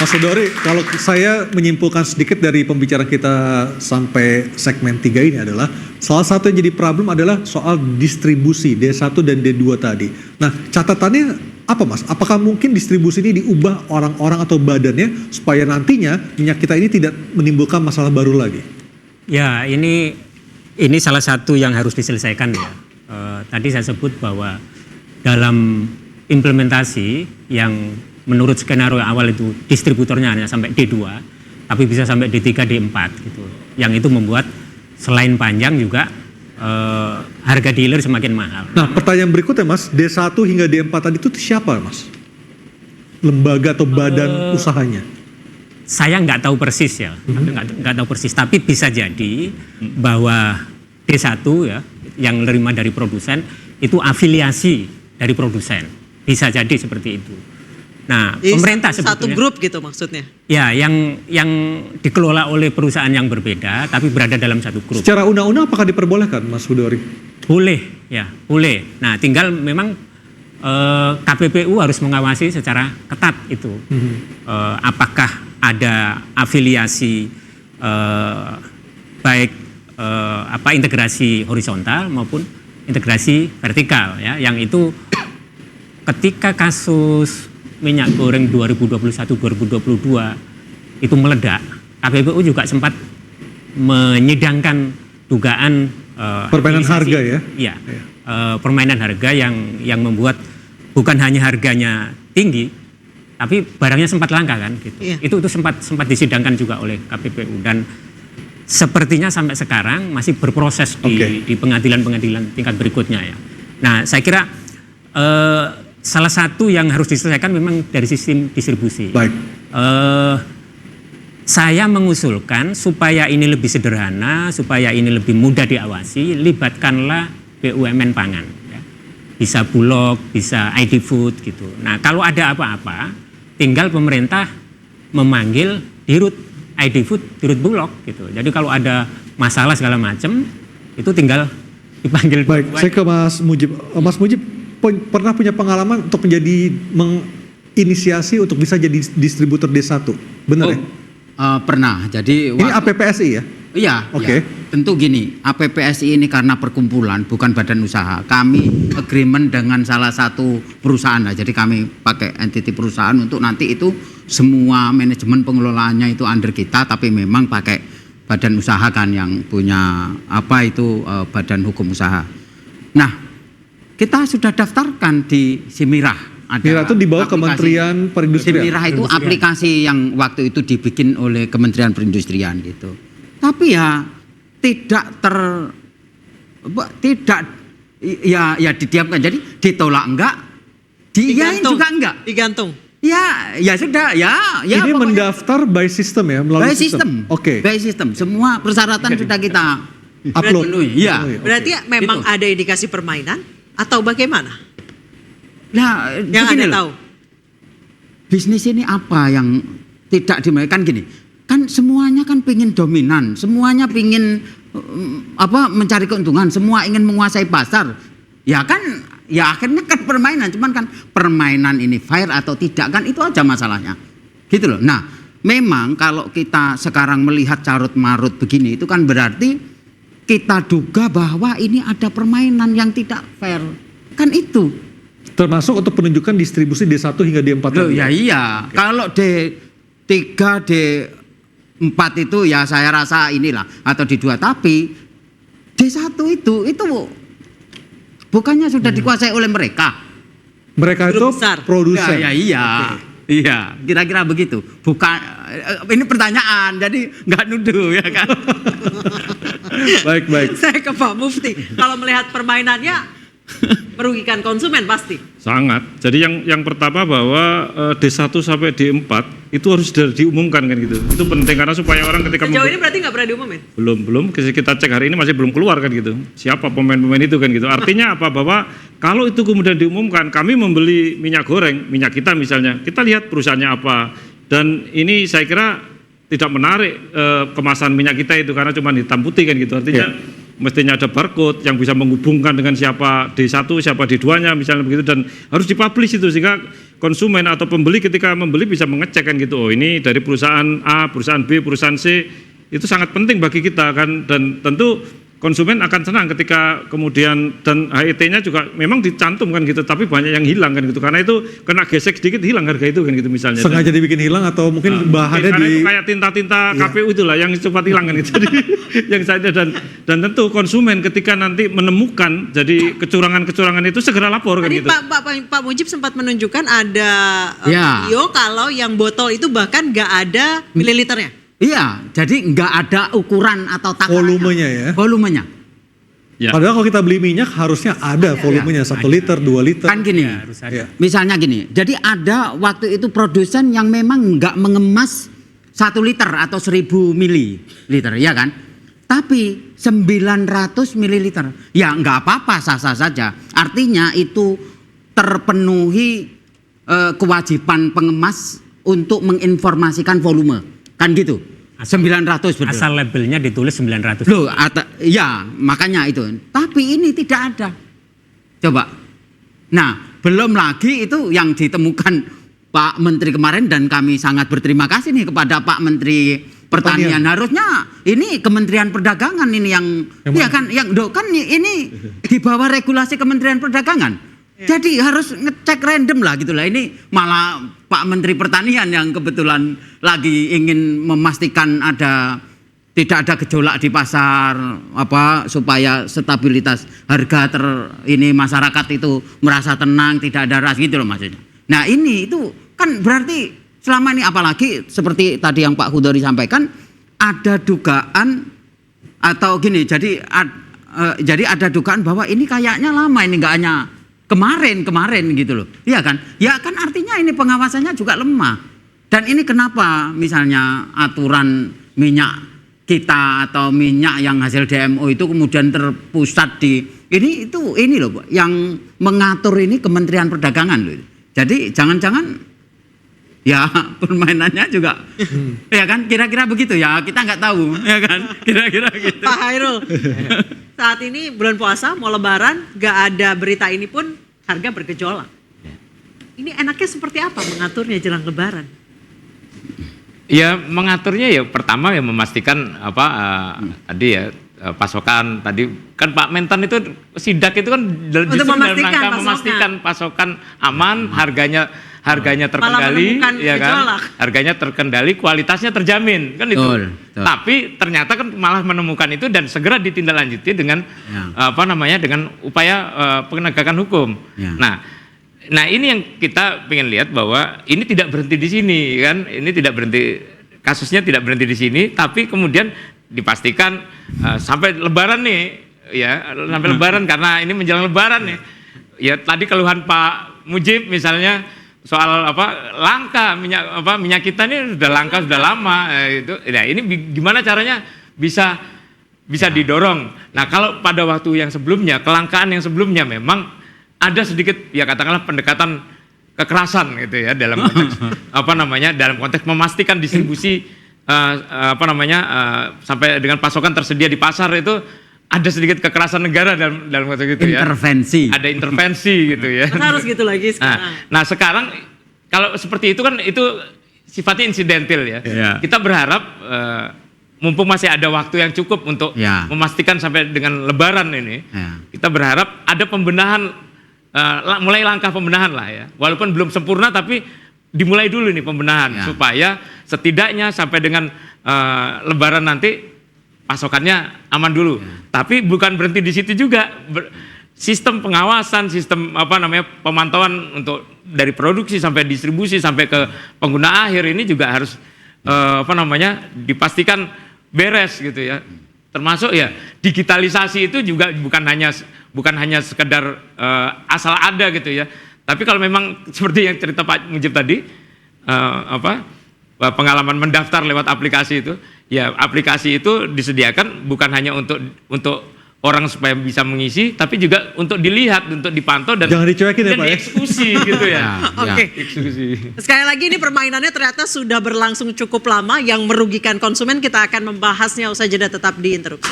Mas Hudori, kalau saya menyimpulkan sedikit dari pembicaraan kita sampai segmen 3 ini adalah salah satu yang jadi problem adalah soal distribusi D1 dan D2 tadi. Nah, catatannya apa Mas? Apakah mungkin distribusi ini diubah orang-orang atau badannya supaya nantinya minyak kita ini tidak menimbulkan masalah baru lagi? Ya, ini salah satu yang harus diselesaikan ya. Tadi saya sebut bahwa dalam implementasi yang menurut skenario awal itu distributornya hanya sampai D2, tapi bisa sampai D3, D4 gitu. Yang itu membuat selain panjang juga harga dealer semakin mahal. Nah, pertanyaan berikutnya Mas, D1 hingga D4 tadi itu siapa Mas? Lembaga atau badan usahanya? Saya nggak tahu persis ya, nggak tahu persis. Tapi bisa jadi bahwa D1 ya yang menerima dari produsen itu afiliasi dari produsen. Bisa jadi seperti itu. Nah, jadi pemerintah satu grup gitu maksudnya? Ya, yang dikelola oleh perusahaan yang berbeda, tapi berada dalam satu grup. Secara undang-undang apakah diperbolehkan, Mas Hudori? Boleh, ya, boleh. Nah, tinggal memang KPPU harus mengawasi secara ketat itu. Apakah ada afiliasi baik integrasi horizontal maupun integrasi vertikal, ya, yang itu ketika kasus minyak goreng 2021-2022 itu meledak, KPPU juga sempat menyidangkan dugaan permainan harga ya? Iya, permainan harga yang membuat bukan hanya harganya tinggi, tapi barangnya sempat langka kan, gitu. Iya. Itu sempat disidangkan juga oleh KPPU dan sepertinya sampai sekarang masih berproses di pengadilan-pengadilan tingkat berikutnya ya. Nah, saya kira salah satu yang harus diselesaikan memang dari sistem distribusi. Baik. Saya mengusulkan supaya ini lebih sederhana, supaya ini lebih mudah diawasi, libatkanlah BUMN pangan. Ya. Bisa Bulog, bisa ID Food gitu. Nah, kalau ada apa-apa, tinggal pemerintah memanggil dirut ID Food, dirut Bulog gitu. Jadi kalau ada masalah segala macam, itu tinggal dipanggil. Baik, saya ke Mas Mujib. Mas Mujib pernah punya pengalaman untuk menginisiasi untuk bisa jadi distributor D1, benar ya? Pernah. Jadi ini APPSI ya? Iya. Oke. Ya. Tentu gini, APPSI ini karena perkumpulan bukan badan usaha. Kami agreement dengan salah satu perusahaan lah. Jadi kami pakai entity perusahaan untuk nanti itu semua manajemen pengelolaannya itu under kita, tapi memang pakai badan usaha kan yang punya badan hukum usaha. Nah, kita sudah daftarkan di Simirah. Simirah itu di bawah Kementerian Perindustrian. Simirah itu aplikasi yang waktu itu dibikin oleh Kementerian Perindustrian gitu. Tapi ya tidak didiamkan. Jadi ditolak enggak, diiyain juga enggak. Digantung. Ya sudah ya. Ini mendaftar by system ya, melalui by system. Oke. By system. Semua persyaratan sudah kita upload. Iya. Berarti memang ada indikasi permainan atau bagaimana? Nah, yang Anda tahu. Bisnis ini apa yang tidak dimainkan gini? Kan semuanya kan pingin dominan, semuanya pingin mencari keuntungan, semua ingin menguasai pasar. Ya kan, ya akhirnya kan permainan, cuman kan permainan ini fair atau tidak kan itu aja masalahnya. Gitu loh. Nah, memang kalau kita sekarang melihat carut marut begini itu kan berarti kita duga bahwa ini ada permainan yang tidak fair. Kan itu. Termasuk untuk penunjukan distribusi D1 hingga D4 Loh, ya iya. Okay. Kalau D3, D4 itu ya saya rasa inilah atau D2, tapi D1 itu bukannya sudah dikuasai oleh mereka. Mereka itu produsen. Ya, iya. Okay. Iya, kira-kira begitu. Bukan ini pertanyaan, jadi nggak nuduh ya kan. Baik. Saya ke Pak Mufti. Kalau melihat permainannya merugikan konsumen pasti. Sangat. Jadi yang pertama bahwa D1 sampai D4 itu harus diumumkan kan gitu. Itu penting karena supaya orang ketika sejauh ini berarti nggak pernah diumumin? Belum. Kita cek hari ini masih belum keluar kan gitu. Siapa pemain-pemain itu kan gitu. Artinya apa? Bahwa kalau itu kemudian diumumkan, kami membeli minyak goreng, minyak kita misalnya, kita lihat perusahaannya apa. Dan ini saya kira tidak menarik kemasan minyak kita itu karena cuma hitam putih kan gitu. Artinya mestinya ada barcode yang bisa menghubungkan dengan siapa D1, siapa D2-nya misalnya begitu, dan harus dipublish itu sehingga konsumen atau pembeli ketika membeli bisa mengecek kan gitu, oh ini dari perusahaan A, perusahaan B, perusahaan C, itu sangat penting bagi kita kan, dan tentu konsumen akan senang ketika kemudian, dan HET-nya juga memang dicantumkan gitu, tapi banyak yang hilang kan gitu, karena itu kena gesek sedikit hilang harga itu kan gitu misalnya. Sengaja dibikin hilang atau mungkin bahannya karena di itu kayak tinta-tinta KPU itulah yang cepat hilang kan gitu. Jadi yang saya dan tentu konsumen ketika nanti menemukan jadi kecurangan-kecurangan itu segera lapor kan Tadi gitu. Pak Mujib sempat menunjukkan ada Ya. video kalau yang botol itu bahkan nggak ada mililiternya. Iya, jadi nggak ada ukuran atau takarannya. Volumenya ya. Volumenya. Ya. Padahal kalau kita beli minyak harusnya ada volumenya 1 liter, 2 liter. Kan gini, Harus ada. Iya. misalnya gini, jadi ada waktu itu produsen yang memang nggak mengemas 1 liter atau 1000 mililiter, ya kan? Tapi 900 mililiter, ya nggak apa-apa, sah-sah saja. Artinya itu terpenuhi kewajiban pengemas untuk menginformasikan volume, kan gitu? 900 betul. Asal labelnya ditulis 900. Loh, ya makanya itu. Tapi ini tidak ada. Coba. Nah, belum lagi itu yang ditemukan Pak Menteri kemarin, dan kami sangat berterima kasih nih kepada Pak Menteri Pertanian. Harusnya ini Kementerian Perdagangan ini yang ya kan, kan ini di bawah regulasi Kementerian Perdagangan. Jadi harus ngecek random lah gitulah. Ini malah Pak Menteri Pertanian yang kebetulan lagi ingin memastikan tidak ada gejolak di pasar, supaya stabilitas harga ini masyarakat itu merasa tenang, tidak ada ras gitu loh maksudnya. Nah ini itu kan berarti selama ini, apalagi seperti tadi yang Pak Hudori sampaikan, ada dugaan atau gini, jadi ada dugaan bahwa ini kayaknya lama, ini nggak hanya kemarin gitu loh. Iya kan? Ya kan artinya ini pengawasannya juga lemah. Dan ini kenapa misalnya aturan minyak kita atau minyak yang hasil DMO itu kemudian terpusat di ini loh yang mengatur ini Kementerian Perdagangan loh. Jadi jangan-jangan ya permainannya juga ya kan kira-kira begitu ya, kita nggak tahu ya kan kira-kira gitu. Pak Hairul, saat ini bulan puasa mau lebaran, nggak ada berita ini pun harga bergejolak. Ini enaknya seperti apa mengaturnya jelang lebaran? Ya mengaturnya ya pertama ya memastikan tadi ya pasokan tadi kan Pak Mentan itu sidak itu kan justru dalam rangka memastikan pasokan aman, harganya terkendali, ya kan? Gejolak. Harganya terkendali, kualitasnya terjamin kan itu. Betul. Tapi ternyata kan malah menemukan itu dan segera ditindaklanjuti dengan dengan upaya penegakan hukum. Ya. Nah ini yang kita pengen lihat bahwa ini tidak berhenti di sini kan, ini tidak berhenti, kasusnya tidak berhenti di sini, tapi kemudian dipastikan sampai Lebaran nih, ya sampai Lebaran karena ini menjelang Lebaran nih. Ya tadi keluhan Pak Mujib misalnya soal langka minyak kita ini sudah langka sudah lama itu. Nah ini gimana caranya bisa didorong. Nah kalau pada waktu yang sebelumnya, kelangkaan yang sebelumnya memang ada sedikit ya katakanlah pendekatan kekerasan gitu ya dalam konteks dalam konteks memastikan distribusi sampai dengan pasokan tersedia di pasar itu ada sedikit kekerasan negara dalam konteks itu ya. Intervensi. Ada intervensi gitu ya. Harus gitu lagi sekarang. Nah sekarang kalau seperti itu kan itu sifatnya insidental ya. Yeah. Kita berharap mumpung masih ada waktu yang cukup untuk memastikan sampai dengan Lebaran ini, kita berharap ada pembenahan. Mulai langkah pembenahan lah ya, walaupun belum sempurna tapi dimulai dulu nih pembenahan supaya setidaknya sampai dengan Lebaran nanti pasokannya aman dulu. Tapi bukan berhenti di situ juga, sistem pengawasan, sistem pemantauan untuk dari produksi sampai distribusi sampai ke pengguna akhir ini juga harus dipastikan beres gitu ya. Termasuk ya digitalisasi itu juga bukan hanya sekedar asal ada gitu ya. Tapi kalau memang seperti yang cerita Pak Mujib tadi, pengalaman mendaftar lewat aplikasi itu, ya aplikasi itu disediakan bukan hanya untuk orang supaya bisa mengisi, tapi juga untuk dilihat, untuk dipantau dan jangan dicuekin ya Pak ya. Dieksekusi gitu ya. Oke. Sekali lagi ini permainannya ternyata sudah berlangsung cukup lama yang merugikan konsumen. Kita akan membahasnya usai jeda, tetap di Interupsi.